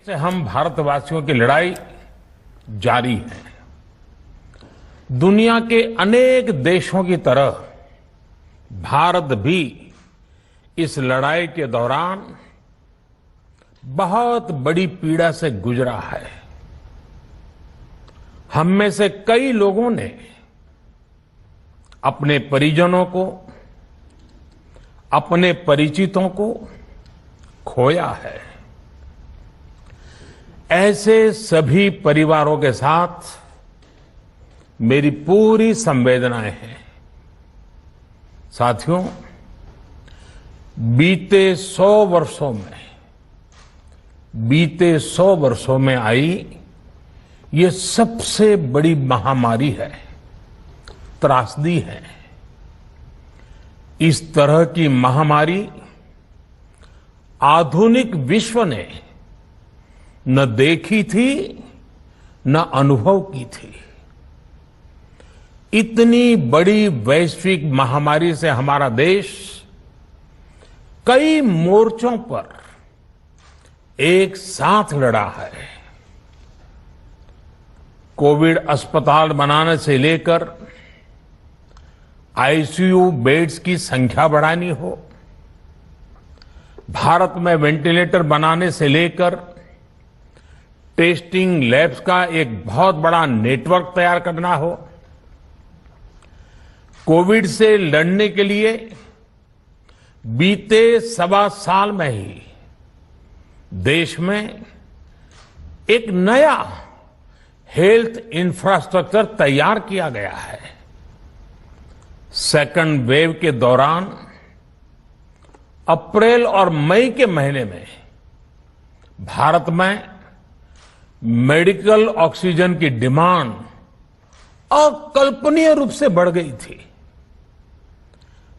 से हम भारतवासियों की लड़ाई जारी है। दुनिया के अनेक देशों की तरह भारत भी इस लड़ाई के दौरान बहुत बड़ी पीड़ा से गुजरा है। हम में से कई लोगों ने अपने परिजनों को, अपने परिचितों को खोया है। ऐसे सभी परिवारों के साथ मेरी पूरी संवेदनाएं हैं। साथियों, बीते 100 वर्षों में आई ये सबसे बड़ी महामारी है, त्रासदी है। इस तरह की महामारी आधुनिक विश्व ने न देखी थी, न अनुभव की थी। इतनी बड़ी वैश्विक महामारी से हमारा देश कई मोर्चों पर एक साथ लड़ा है। कोविड अस्पताल बनाने से लेकर आईसीयू बेड्स की संख्या बढ़ानी हो, भारत में वेंटिलेटर बनाने से लेकर टेस्टिंग लैब्स का एक बहुत बड़ा नेटवर्क तैयार करना हो, कोविड से लड़ने के लिए बीते 1.25 साल में ही देश में एक नया हेल्थ इंफ्रास्ट्रक्चर तैयार किया गया है। सेकंड वेव के दौरान अप्रैल और मई के महीने में भारत में मेडिकल ऑक्सीजन की डिमांड अकल्पनीय रूप से बढ़ गई थी।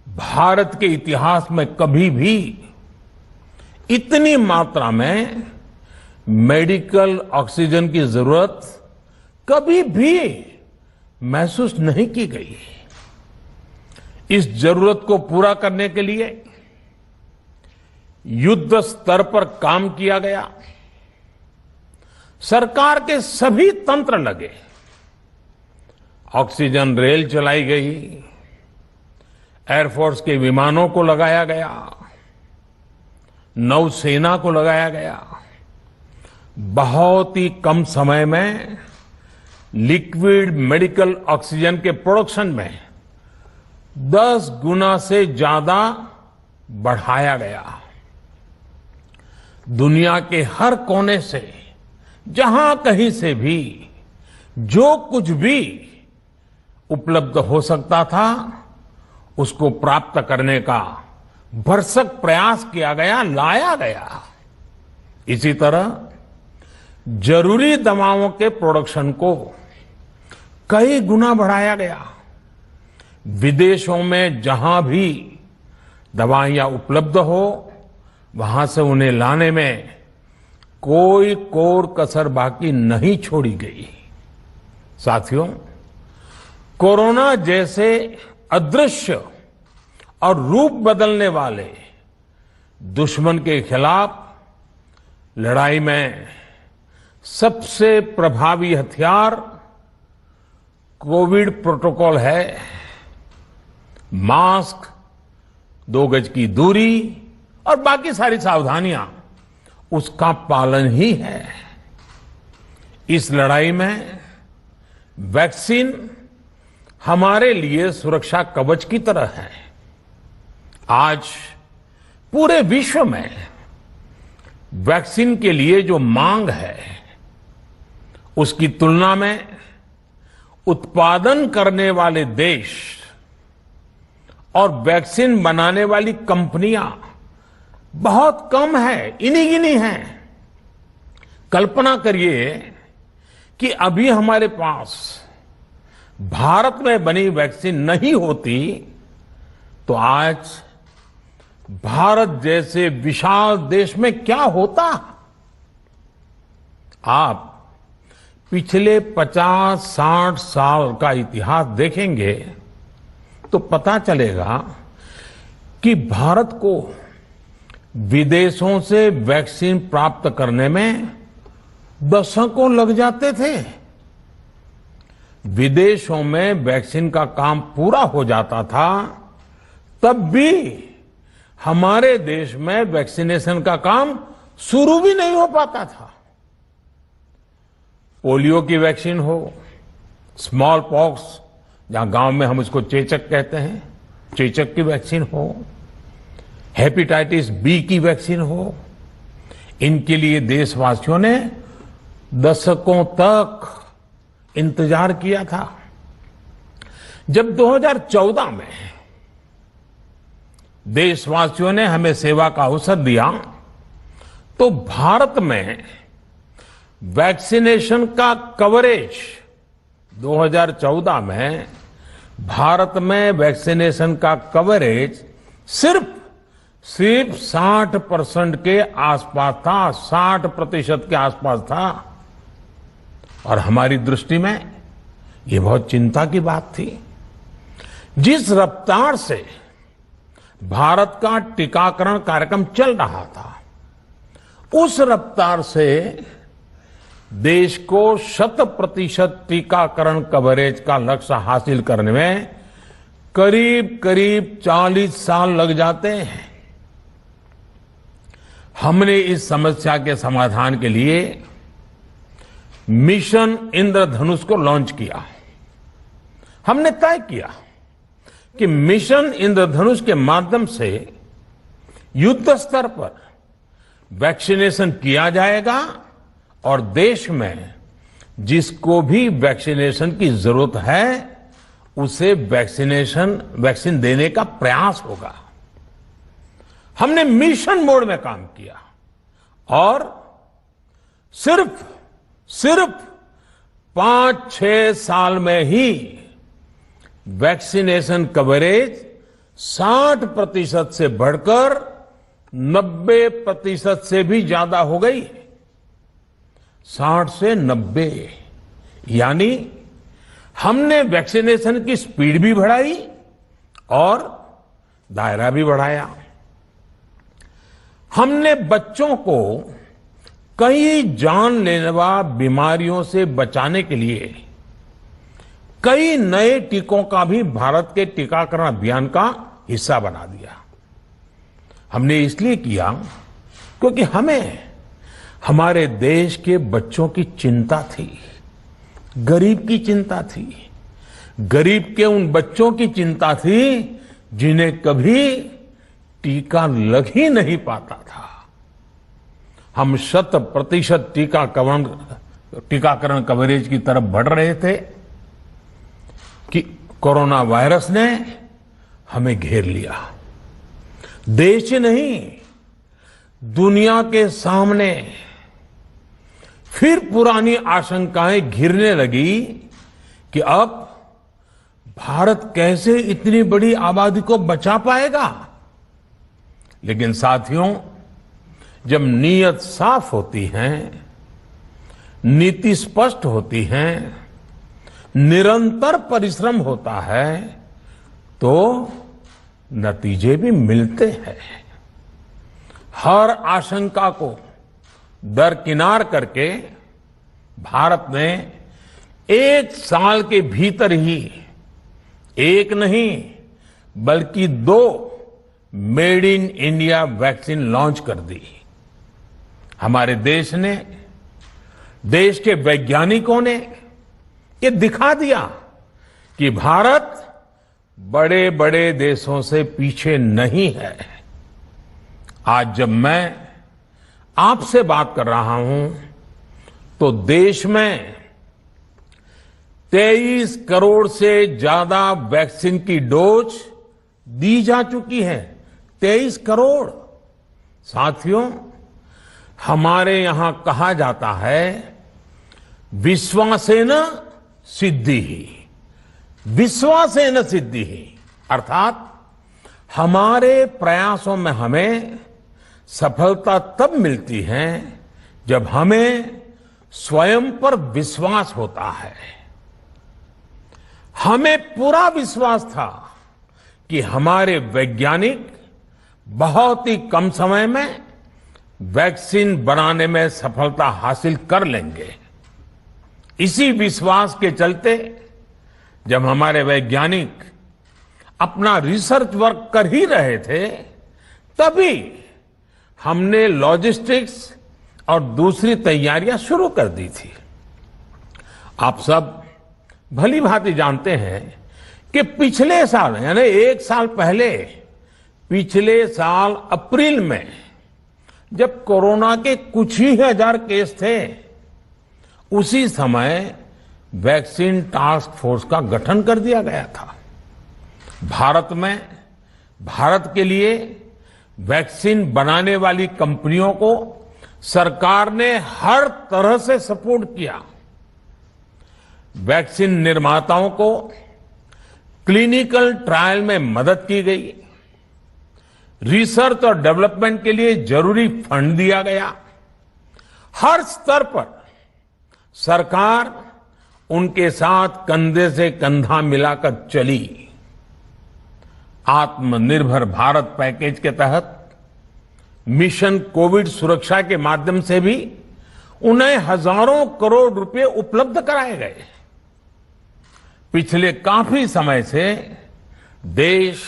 भारत के इतिहास में कभी भी इतनी मात्रा में मेडिकल ऑक्सीजन की जरूरत कभी भी महसूस नहीं की गई। इस जरूरत को पूरा करने के लिए युद्ध स्तर पर काम किया गया। सरकार के सभी तंत्र लगे। ऑक्सीजन रेल चलाई गई, एयरफोर्स के विमानों को लगाया गया, नौसेना को लगाया गया। बहुत ही कम समय में लिक्विड मेडिकल ऑक्सीजन के प्रोडक्शन में 10 गुना से ज्यादा बढ़ाया गया। दुनिया के हर कोने से, जहां कहीं से भी जो कुछ भी उपलब्ध हो सकता था उसको प्राप्त करने का भरसक प्रयास किया गया, लाया गया। इसी तरह जरूरी दवाओं के प्रोडक्शन को कई गुना बढ़ाया गया। विदेशों में जहां भी दवाइयां उपलब्ध हो वहां से उन्हें लाने में कोई कोर कसर बाकी नहीं छोड़ी गई। साथियों, कोरोना जैसे अदृश्य और रूप बदलने वाले दुश्मन के खिलाफ लड़ाई में सबसे प्रभावी हथियार कोविड प्रोटोकॉल है। मास्क, 2 गज की दूरी और बाकी सारी सावधानियां उसका पालन ही है। इस लड़ाई में वैक्सीन हमारे लिए सुरक्षा कवच की तरह है। आज पूरे विश्व में वैक्सीन के लिए जो मांग है उसकी तुलना में उत्पादन करने वाले देश और वैक्सीन बनाने वाली कंपनियां बहुत कम है, इन्हीं गिनी हैं। कल्पना करिए कि अभी हमारे पास भारत में बनी वैक्सीन नहीं होती तो आज भारत जैसे विशाल देश में क्या होता। आप पिछले 50-60 साल का इतिहास देखेंगे तो पता चलेगा कि भारत को विदेशों से वैक्सीन प्राप्त करने में दशकों लग जाते थे। विदेशों में वैक्सीन का काम पूरा हो जाता था, तब भी हमारे देश में वैक्सीनेशन का काम शुरू भी नहीं हो पाता था। पोलियो की वैक्सीन हो, स्मॉल पॉक्स, जहां गांव में हम उसको चेचक कहते हैं, चेचक की वैक्सीन हो, हेपेटाइटिस बी की वैक्सीन हो, इनके लिए देशवासियों ने दशकों तक इंतजार किया था। जब 2014 में देशवासियों ने हमें सेवा का अवसर दिया, तो भारत में वैक्सीनेशन का कवरेज 2014 में भारत में वैक्सीनेशन का कवरेज सिर्फ 60% के आसपास था, 60% के आसपास था। और हमारी दृष्टि में ये बहुत चिंता की बात थी। जिस रफ्तार से भारत का टीकाकरण कार्यक्रम चल रहा था, उस रफ्तार से देश को 100% टीकाकरण कवरेज का लक्ष्य हासिल करने में करीब करीब 40 साल लग जाते हैं। हमने इस समस्या के समाधान के लिए मिशन इंद्रधनुष को लॉन्च किया। हमने तय किया कि मिशन इंद्रधनुष के माध्यम से युद्ध स्तर पर वैक्सीनेशन किया जाएगा और देश में जिसको भी वैक्सीनेशन की जरूरत है उसे वैक्सीन देने का प्रयास होगा। हमने मिशन मोड में काम किया और सिर्फ 5-6 साल में ही वैक्सीनेशन कवरेज 60% से बढ़कर 90% से भी ज्यादा हो गई। 60 से 90, यानी हमने वैक्सीनेशन की स्पीड भी बढ़ाई और दायरा भी बढ़ाया। हमने बच्चों को कई जानलेवा बीमारियों से बचाने के लिए कई नए टीकों का भी भारत के टीकाकरण अभियान का हिस्सा बना दिया। हमने इसलिए किया क्योंकि हमें हमारे देश के बच्चों की चिंता थी, गरीब की चिंता थी, गरीब के उन बच्चों की चिंता थी जिन्हें कभी टीका लग ही नहीं पाता था। हम 100% टीकाकरण कवरेज की तरफ बढ़ रहे थे कि कोरोना वायरस ने हमें घेर लिया। देश ही नहीं, दुनिया के सामने फिर पुरानी आशंकाएं घिरने लगी कि अब भारत कैसे इतनी बड़ी आबादी को बचा पाएगा। लेकिन साथियों, जब नीयत साफ होती है, नीति स्पष्ट होती है, निरंतर परिश्रम होता है, तो नतीजे भी मिलते हैं। हर आशंका को दरकिनार करके भारत ने 1 साल के भीतर ही एक नहीं बल्कि 2 made in India vaccine launch कर दी। हमारे देश ने, देश के वैज्ञानिकों ने ये दिखा दिया कि भारत बड़े बड़े देशों से पीछे नहीं है। आज जब मैं आपसे बात कर रहा हूं तो देश में 23 करोड़ से ज्यादा वैक्सीन की डोज दी जा चुकी है। 23 करोड़। साथियों, हमारे यहां कहा जाता है विश्वासेन सिद्धिः, विश्वासेन सिद्धिः, अर्थात हमारे प्रयासों में हमें सफलता तब मिलती है जब हमें स्वयं पर विश्वास होता है। हमें पूरा विश्वास था कि हमारे वैज्ञानिक बहुत ही कम समय में वैक्सीन बनाने में सफलता हासिल कर लेंगे। इसी विश्वास के चलते जब हमारे वैज्ञानिक अपना रिसर्च वर्क कर ही रहे थे, तभी हमने लॉजिस्टिक्स और दूसरी तैयारियां शुरू कर दी थी। आप सब भली भांति जानते हैं कि पिछले साल यानी 1 साल पहले, पिछले साल अप्रैल में जब कोरोना के कुछ ही हजार केस थे, उसी समय वैक्सीन टास्क फोर्स का गठन कर दिया गया था। भारत के लिए वैक्सीन बनाने वाली कंपनियों को सरकार ने हर तरह से सपोर्ट किया। वैक्सीन निर्माताओं को क्लिनिकल ट्रायल में मदद की गई, रिसर्च और डेवलपमेंट के लिए जरूरी फंड दिया गया। हर स्तर पर सरकार उनके साथ कंधे से कंधा मिलाकर चली। आत्मनिर्भर भारत पैकेज के तहत मिशन कोविड सुरक्षा के माध्यम से भी उन्हें हजारों करोड़ रुपए उपलब्ध कराए गए। पिछले काफी समय से देश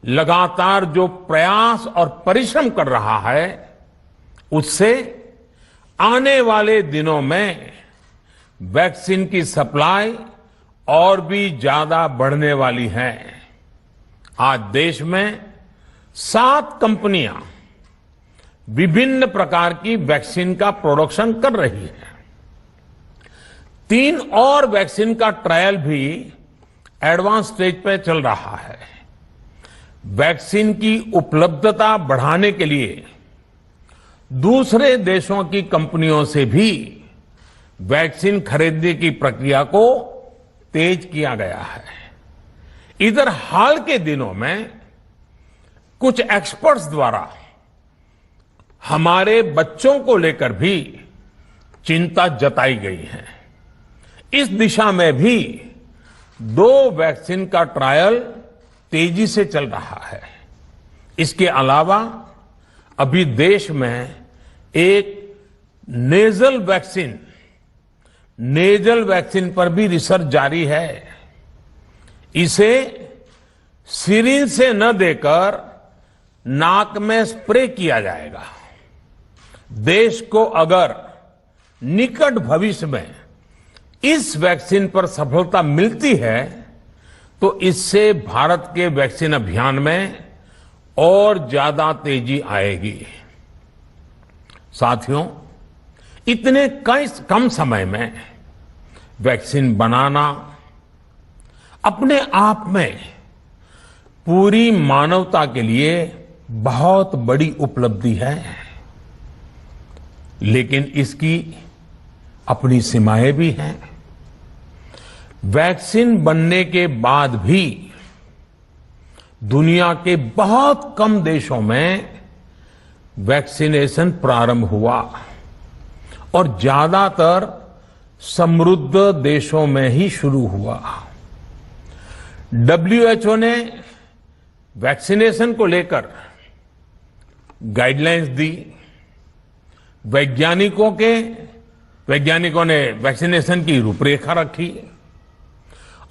लगातार जो प्रयास और परिश्रम कर रहा है, उससे आने वाले दिनों में वैक्सीन की सप्लाई और भी ज्यादा बढ़ने वाली है। आज देश में 7 कंपनियां विभिन्न प्रकार की वैक्सीन का प्रोडक्शन कर रही है। 3 और वैक्सीन का ट्रायल भी एडवांस स्टेज पे चल रहा है। वैक्सीन की उपलब्धता बढ़ाने के लिए दूसरे देशों की कंपनियों से भी वैक्सीन खरीदने की प्रक्रिया को तेज किया गया है। इधर हाल के दिनों में कुछ एक्सपर्ट्स द्वारा हमारे बच्चों को लेकर भी चिंता जताई गई है। इस दिशा में भी 2 वैक्सीन का ट्रायल तेजी से चल रहा है। इसके अलावा अभी देश में एक नेजल वैक्सीन पर भी रिसर्च जारी है। इसे सिरिंज से न देकर नाक में स्प्रे किया जाएगा। देश को अगर निकट भविष्य में इस वैक्सीन पर सफलता मिलती है, तो इससे भारत के वैक्सीन अभियान में और ज्यादा तेजी आएगी। साथियों, इतने कम समय में वैक्सीन बनाना अपने आप में पूरी मानवता के लिए बहुत बड़ी उपलब्धि है, लेकिन इसकी अपनी सीमाएं भी हैं। वैक्सीन बनने के बाद भी दुनिया के बहुत कम देशों में वैक्सीनेशन प्रारंभ हुआ और ज्यादातर समृद्ध देशों में ही शुरू हुआ। WHO ने वैक्सीनेशन को लेकर गाइडलाइंस दी। वैज्ञानिकों ने वैक्सीनेशन की रूपरेखा रखी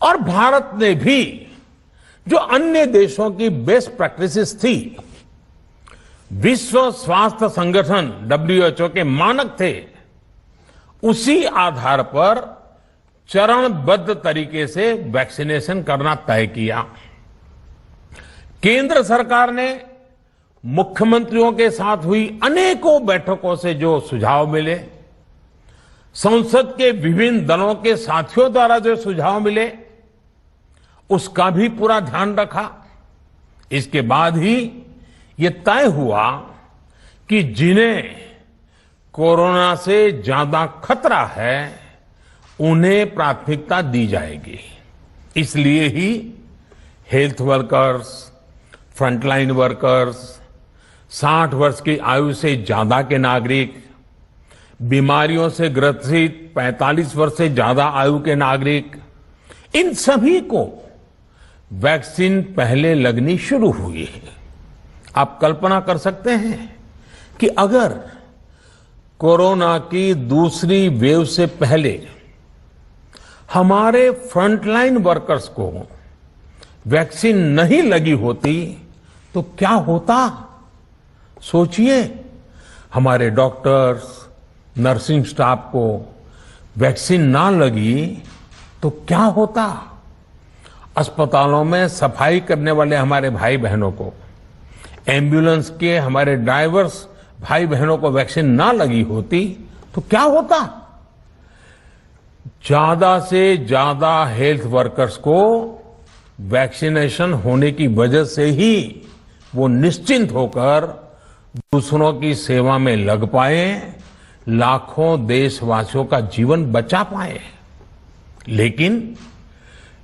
और भारत ने भी जो अन्य देशों की बेस्ट प्रैक्टिसेस थी, विश्व स्वास्थ्य संगठन WHO के मानक थे, उसी आधार पर चरणबद्ध तरीके से वैक्सीनेशन करना तय किया। केंद्र सरकार ने मुख्यमंत्रियों के साथ हुई अनेकों बैठकों से जो सुझाव मिले, संसद के विभिन्न दलों के साथियों द्वारा जो सुझाव मिले, उसका भी पूरा ध्यान रखा। इसके बाद ही ये तय हुआ कि जिन्हें कोरोना से ज्यादा खतरा है, उन्हें प्राथमिकता दी जाएगी। इसलिए ही हेल्थ वर्कर्स, फ्रंटलाइन वर्कर्स, 60 वर्ष की आयु से ज्यादा के नागरिक, बीमारियों से ग्रसित 45 वर्ष से ज्यादा आयु के नागरिक, इन सभी को वैक्सीन पहले लगनी शुरू हुई है। आप कल्पना कर सकते हैं कि अगर कोरोना की दूसरी वेव से पहले हमारे फ्रंटलाइन वर्कर्स को वैक्सीन नहीं लगी होती तो क्या होता? सोचिए, हमारे डॉक्टर्स, नर्सिंग स्टाफ को वैक्सीन ना लगी तो क्या होता? अस्पतालों में सफाई करने वाले हमारे भाई बहनों को, एम्बुलेंस के हमारे ड्राइवर्स भाई बहनों को वैक्सीन ना लगी होती तो क्या होता? ज्यादा से ज्यादा हेल्थ वर्कर्स को वैक्सीनेशन होने की वजह से ही वो निश्चिंत होकर दूसरों की सेवा में लग पाए, लाखों देशवासियों का जीवन बचा पाए। लेकिन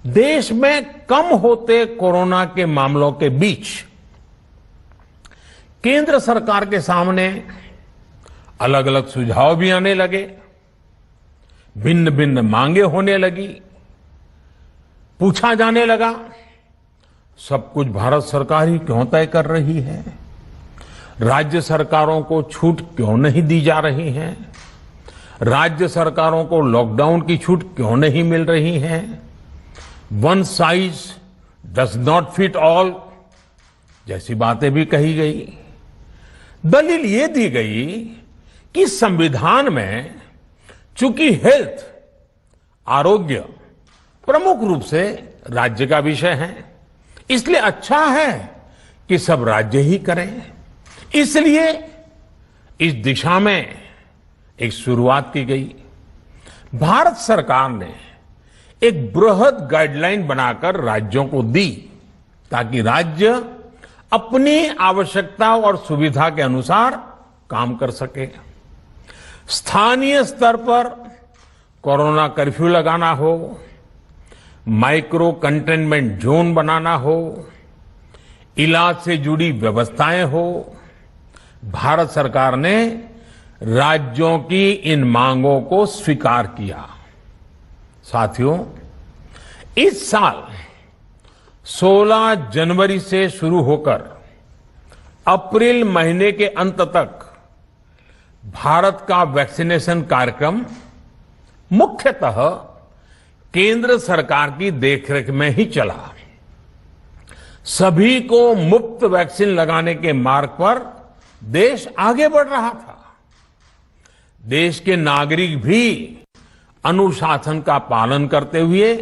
देश में कम होते कोरोना के मामलों के बीच केंद्र सरकार के सामने अलग अलग सुझाव भी आने लगे, भिन्न भिन्न मांगे होने लगी, पूछा जाने लगा, सब कुछ भारत सरकार ही क्यों तय कर रही है? राज्य सरकारों को छूट क्यों नहीं दी जा रही है? राज्य सरकारों को लॉकडाउन की छूट क्यों नहीं मिल रही है? One size does not fit all जैसी बातें भी कही गई। दलील ये दी गई कि संविधान में चूंकि हेल्थ, आरोग्य प्रमुख रूप से राज्य का विषय है, इसलिए अच्छा है कि सब राज्य ही करें। इसलिए इस दिशा में एक शुरुआत की गई। भारत सरकार ने एक बृहद गाइडलाइन बनाकर राज्यों को दी ताकि राज्य अपनी आवश्यकता और सुविधा के अनुसार काम कर सके। स्थानीय स्तर पर कोरोना कर्फ्यू लगाना हो, माइक्रो कंटेनमेंट जोन बनाना हो, इलाज से जुड़ी व्यवस्थाएं हो, भारत सरकार ने राज्यों की इन मांगों को स्वीकार किया। साथियों, इस साल 16 जनवरी से शुरू होकर अप्रैल महीने के अंत तक भारत का वैक्सीनेशन कार्यक्रम मुख्यतः केंद्र सरकार की देखरेख में ही चला। सभी को मुफ्त वैक्सीन लगाने के मार्ग पर देश आगे बढ़ रहा था। देश के नागरिक भी अनुशासन का पालन करते हुए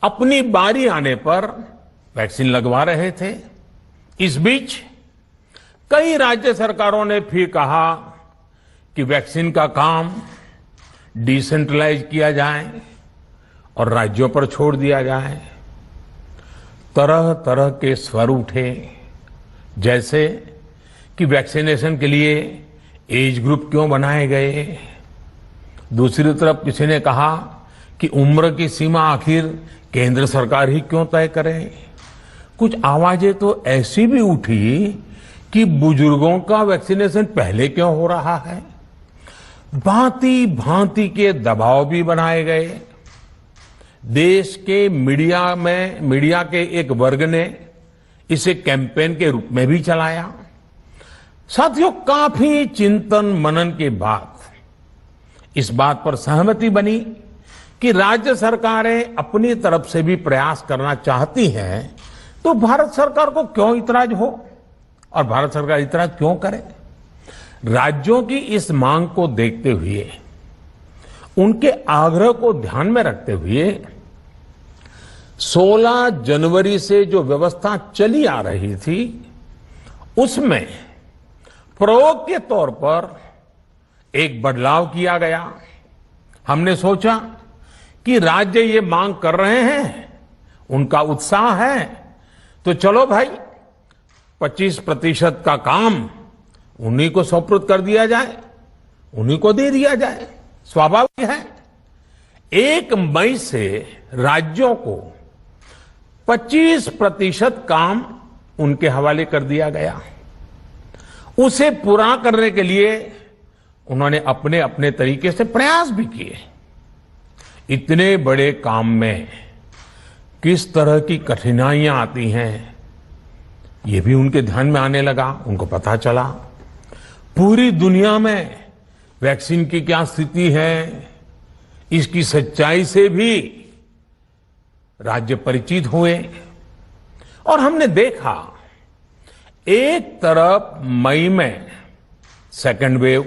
अपनी बारी आने पर वैक्सीन लगवा रहे थे। इस बीच कई राज्य सरकारों ने फिर कहा कि वैक्सीन का काम डिसेंट्रलाइज किया जाए और राज्यों पर छोड़ दिया जाए। तरह तरह के स्वर उठे, जैसे कि वैक्सीनेशन के लिए एज ग्रुप क्यों बनाए गए। दूसरी तरफ किसी ने कहा कि उम्र की सीमा आखिर केंद्र सरकार ही क्यों तय करे। कुछ आवाजें तो ऐसी भी उठी कि बुजुर्गों का वैक्सीनेशन पहले क्यों हो रहा है। भांति भांति के दबाव भी बनाए गए। देश के मीडिया के एक वर्ग ने इसे कैंपेन के रूप में भी चलाया। साथियों, काफी चिंतन मनन के बाद इस बात पर सहमति बनी कि राज्य सरकारें अपनी तरफ से भी प्रयास करना चाहती हैं, तो भारत सरकार को क्यों इतराज हो और भारत सरकार इतराज क्यों करे। राज्यों की इस मांग को देखते हुए, उनके आग्रह को ध्यान में रखते हुए 16 जनवरी से जो व्यवस्था चली आ रही थी, उसमें प्रयोग के तौर पर एक बदलाव किया गया। हमने सोचा कि राज्य ये मांग कर रहे हैं, उनका उत्साह है, तो चलो भाई 25% का काम उन्हीं को सुपुर्द कर दिया जाए, उन्हीं को दे दिया जाए। स्वाभाविक है 1 मई से राज्यों को 25% काम उनके हवाले कर दिया गया। उसे पूरा करने के लिए उन्होंने अपने अपने तरीके से प्रयास भी किए। इतने बड़े काम में किस तरह की कठिनाइयां आती हैं, ये भी उनके ध्यान में आने लगा। उनको पता चला पूरी दुनिया में वैक्सीन की क्या स्थिति है, इसकी सच्चाई से भी राज्य परिचित हुए और हमने देखा एक तरफ मई में सेकेंड वेव,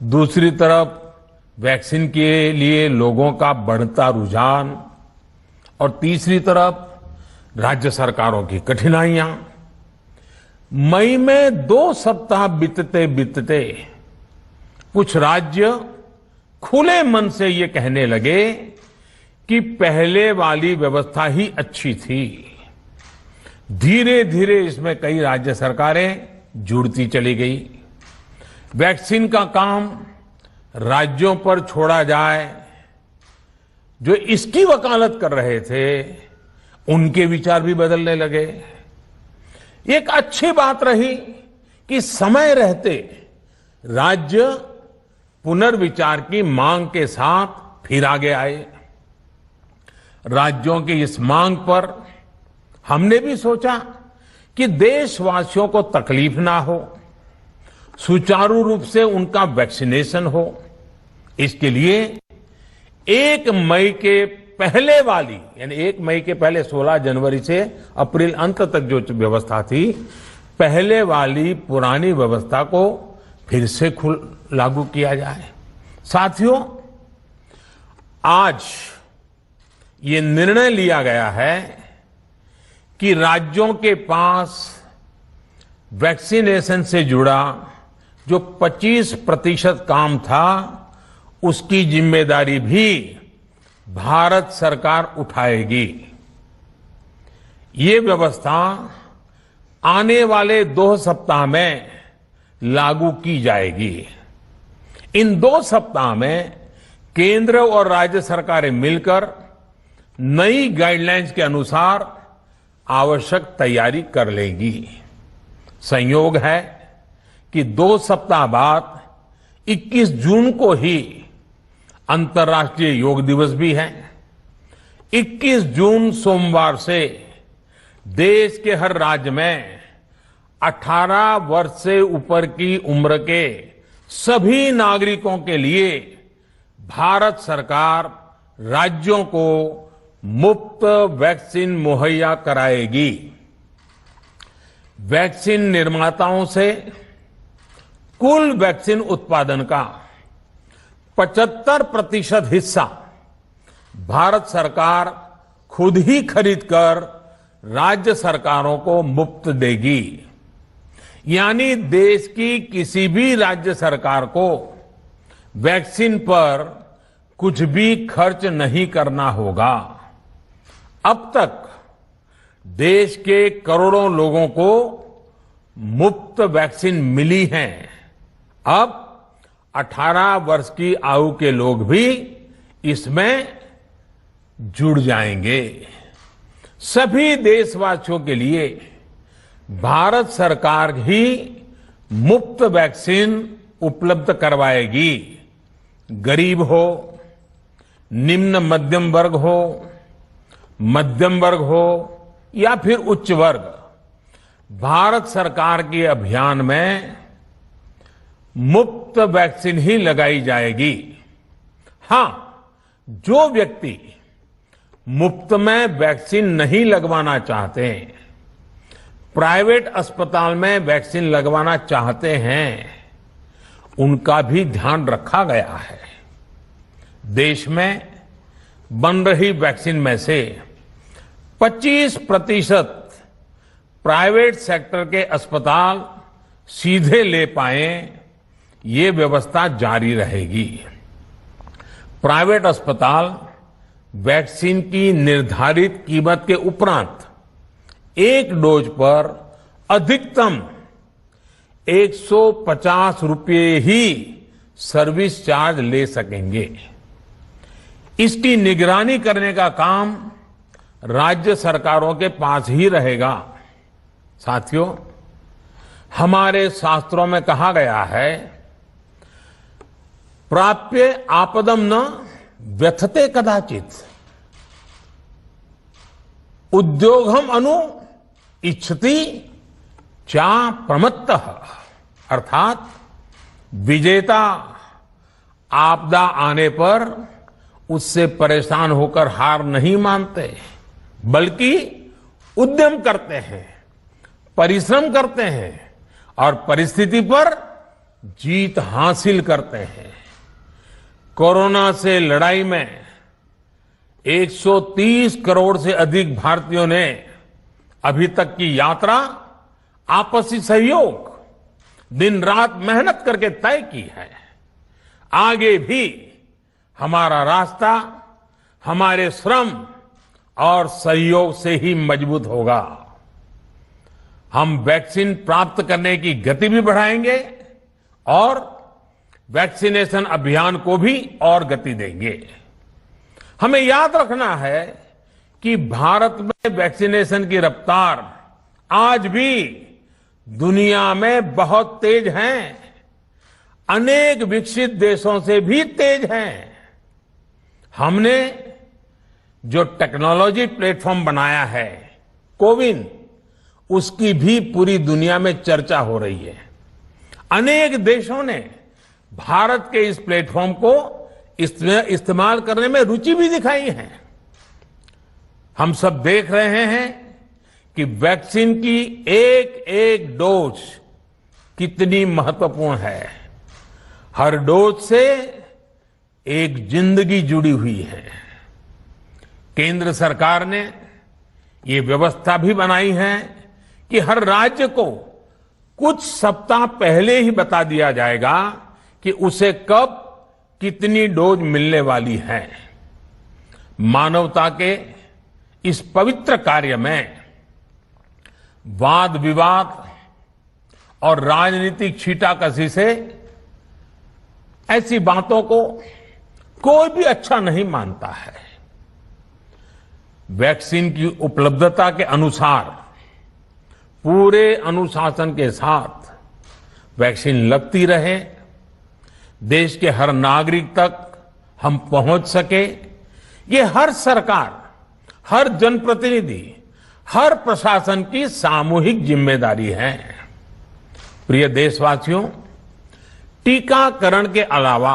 दूसरी तरफ वैक्सीन के लिए लोगों का बढ़ता रुझान और तीसरी तरफ राज्य सरकारों की कठिनाइयां। मई में 2 सप्ताह बीतते बीतते कुछ राज्य खुले मन से ये कहने लगे कि पहले वाली व्यवस्था ही अच्छी थी। धीरे धीरे इसमें कई राज्य सरकारें जुड़ती चली गई। वैक्सीन का काम राज्यों पर छोड़ा जाए, जो इसकी वकालत कर रहे थे उनके विचार भी बदलने लगे। एक अच्छी बात रही कि समय रहते राज्य पुनर्विचार की मांग के साथ फिर आगे आए। राज्यों की इस मांग पर हमने भी सोचा कि देशवासियों को तकलीफ ना हो, सुचारू रूप से उनका वैक्सीनेशन हो। इसके लिए 1 मई के पहले वाली, यानी 1 मई के पहले 16 जनवरी से अप्रैल अंत तक जो व्यवस्था थी, पहले वाली पुरानी व्यवस्था को फिर से लागू किया जाए। साथियों, आज ये निर्णय लिया गया है कि राज्यों के पास वैक्सीनेशन से जुड़ा जो 25% काम था, उसकी जिम्मेदारी भी भारत सरकार उठाएगी। ये व्यवस्था आने वाले 2 सप्ताह में लागू की जाएगी। इन 2 सप्ताह में केंद्र और राज्य सरकारें मिलकर नई गाइडलाइंस के अनुसार आवश्यक तैयारी कर लेंगी। संयोग है कि 2 सप्ताह बाद 21 जून को ही अंतर्राष्ट्रीय योग दिवस भी है। 21 जून सोमवार से देश के हर राज्य में 18 वर्ष से ऊपर की उम्र के सभी नागरिकों के लिए भारत सरकार राज्यों को मुफ्त वैक्सीन मुहैया कराएगी। वैक्सीन निर्माताओं से कुल वैक्सीन उत्पादन का 75% हिस्सा भारत सरकार खुद ही खरीदकर राज्य सरकारों को मुफ्त देगी। यानी देश की किसी भी राज्य सरकार को वैक्सीन पर कुछ भी खर्च नहीं करना होगा। अब तक देश के करोड़ों लोगों को मुफ्त वैक्सीन मिली है। अब 18 वर्ष की आयु के लोग भी इसमें जुड़ जाएंगे। सभी देशवासियों के लिए भारत सरकार ही मुफ्त वैक्सीन उपलब्ध करवाएगी। गरीब हो, निम्न मध्यम वर्ग हो, मध्यम वर्ग हो या फिर उच्च वर्ग, भारत सरकार के अभियान में मुफ्त वैक्सीन ही लगाई जाएगी। हां, जो व्यक्ति मुफ्त में वैक्सीन नहीं लगवाना चाहते, प्राइवेट अस्पताल में वैक्सीन लगवाना चाहते हैं, उनका भी ध्यान रखा गया है। देश में बन रही वैक्सीन में से 25% प्राइवेट सेक्टर के अस्पताल सीधे ले पाए, ये व्यवस्था जारी रहेगी। प्राइवेट अस्पताल वैक्सीन की निर्धारित कीमत के उपरांत एक डोज पर अधिकतम 150 रुपये ही सर्विस चार्ज ले सकेंगे। इसकी निगरानी करने का काम राज्य सरकारों के पास ही रहेगा। साथियों, हमारे शास्त्रों में कहा गया है, प्राप्य आपदम न व्यथते कदाचित, उद्योगम अनु इच्छति चा प्रमत्तः। अर्थात विजेता आपदा आने पर उससे परेशान होकर हार नहीं मानते, बल्कि उद्यम करते हैं, परिश्रम करते हैं और परिस्थिति पर जीत हासिल करते हैं। कोरोना से लड़ाई में 130 करोड़ से अधिक भारतीयों ने अभी तक की यात्रा आपसी सहयोग, दिन रात मेहनत करके तय की है। आगे भी हमारा रास्ता हमारे श्रम और सहयोग से ही मजबूत होगा। हम वैक्सीन प्राप्त करने की गति भी बढ़ाएंगे और वैक्सीनेशन अभियान को भी और गति देंगे। हमें याद रखना है कि भारत में वैक्सीनेशन की रफ्तार आज भी दुनिया में बहुत तेज है, अनेक विकसित देशों से भी तेज है। हमने जो टेक्नोलॉजी प्लेटफॉर्म बनाया है कोविन, उसकी भी पूरी दुनिया में चर्चा हो रही है। अनेक देशों ने भारत के इस प्लेटफॉर्म को इस्तेमाल करने में रुचि भी दिखाई है। हम सब देख रहे हैं कि वैक्सीन की एक एक डोज कितनी महत्वपूर्ण है। हर डोज से एक जिंदगी जुड़ी हुई है। केंद्र सरकार ने ये व्यवस्था भी बनाई है कि हर राज्य को कुछ सप्ताह पहले ही बता दिया जाएगा कि उसे कब कितनी डोज मिलने वाली है। मानवता के इस पवित्र कार्य में वाद विवाद और राजनीतिक छींटाकशी से ऐसी बातों को कोई भी अच्छा नहीं मानता है। वैक्सीन की उपलब्धता के अनुसार पूरे अनुशासन के साथ वैक्सीन लगती रहे, देश के हर नागरिक तक हम पहुंच सके, ये हर सरकार, हर जनप्रतिनिधि, हर प्रशासन की सामूहिक जिम्मेदारी है। प्रिय देशवासियों, टीकाकरण के अलावा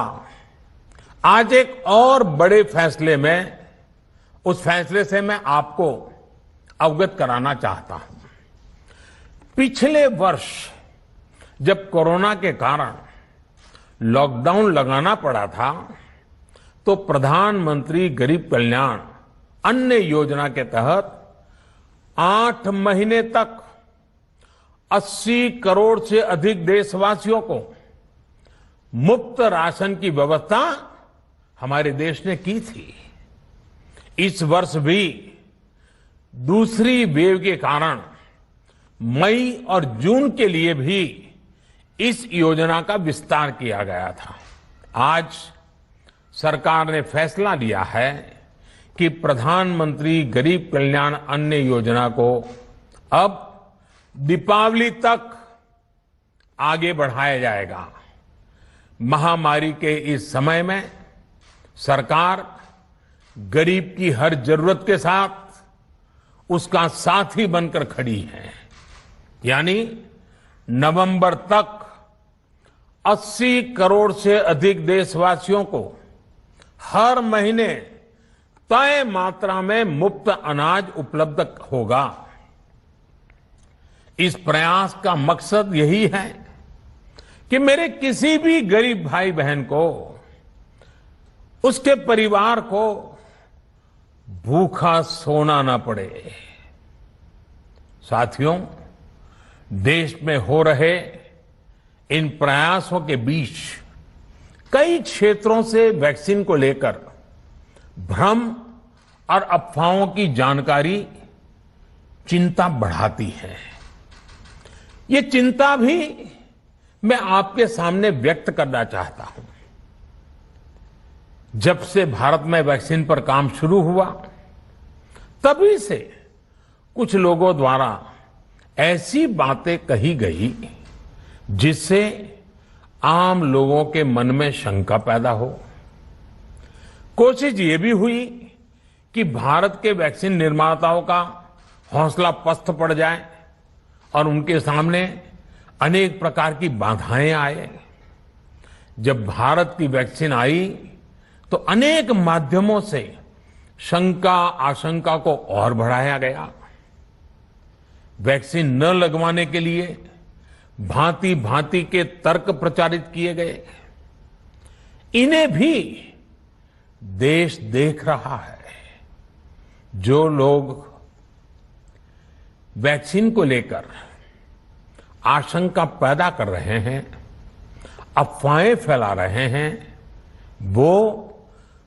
आज एक और बड़े फैसले में, उस फैसले से मैं आपको अवगत कराना चाहता हूं। पिछले वर्ष जब कोरोना के कारण लॉकडाउन लगाना पड़ा था, तो प्रधानमंत्री गरीब कल्याण अन्न योजना के तहत 8 महीने तक 80 करोड़ से अधिक देशवासियों को मुफ्त राशन की व्यवस्था हमारे देश ने की थी। इस वर्ष भी दूसरी वेव के कारण मई और जून के लिए भी इस योजना का विस्तार किया गया था। आज सरकार ने फैसला लिया है कि प्रधानमंत्री गरीब कल्याण अन्न योजना को अब दीपावली तक आगे बढ़ाया जाएगा। महामारी के इस समय में सरकार गरीब की हर जरूरत के साथ उसका साथी बनकर खड़ी है। यानी नवंबर तक 80 करोड़ से अधिक देशवासियों को हर महीने तय मात्रा में मुफ्त अनाज उपलब्ध होगा। इस प्रयास का मकसद यही है कि मेरे किसी भी गरीब भाई बहन को, उसके परिवार को भूखा सोना ना पड़े। साथियों, देश में हो रहे इन प्रयासों के बीच कई क्षेत्रों से वैक्सीन को लेकर भ्रम और अफवाहों की जानकारी चिंता बढ़ाती है। ये चिंता भी मैं आपके सामने व्यक्त करना चाहता हूं। जब से भारत में वैक्सीन पर काम शुरू हुआ, तभी से कुछ लोगों द्वारा ऐसी बातें कही गई जिससे आम लोगों के मन में शंका पैदा हो। कोशिश ये भी हुई कि भारत के वैक्सीन निर्माताओं का हौसला पस्त पड़ जाए और उनके सामने अनेक प्रकार की बाधाएं आए। जब भारत की वैक्सीन आई तो अनेक माध्यमों से शंका आशंका को और बढ़ाया गया। वैक्सीन न लगवाने के लिए भांति भांति के तर्क प्रचारित किए गए। इन्हें भी देश देख रहा है। जो लोग वैक्सीन को लेकर आशंका पैदा कर रहे हैं, अफवाहें फैला रहे हैं, वो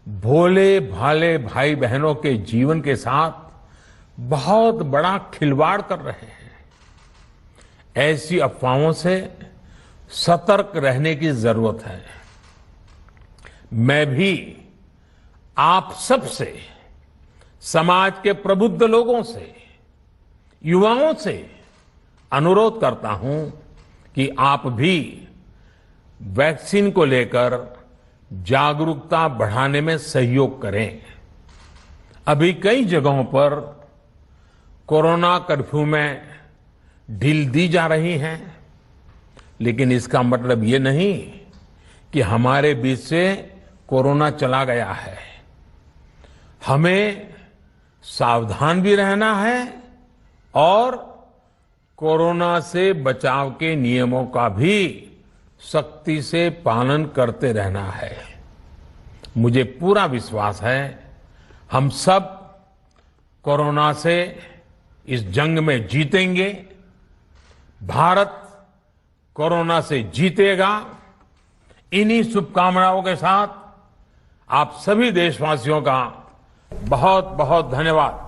भोले भाले भाई बहनों के जीवन के साथ बहुत बड़ा खिलवाड़ कर रहे हैं। ऐसी अफवाहों से सतर्क रहने की जरूरत है। मैं भी आप सबसे, समाज के प्रबुद्ध लोगों से, युवाओं से अनुरोध करता हूं कि आप भी वैक्सीन को लेकर जागरूकता बढ़ाने में सहयोग करें। अभी कई जगहों पर कोरोना कर्फ्यू में ढील दी जा रही है, लेकिन इसका मतलब ये नहीं कि हमारे बीच से कोरोना चला गया है। हमें सावधान भी रहना है और कोरोना से बचाव के नियमों का भी सख्ती से पालन करते रहना है। मुझे पूरा विश्वास है हम सब कोरोना से इस जंग में जीतेंगे। भारत कोरोना से जीतेगा। इन्हीं शुभकामनाओं के साथ आप सभी देशवासियों का बहुत बहुत धन्यवाद।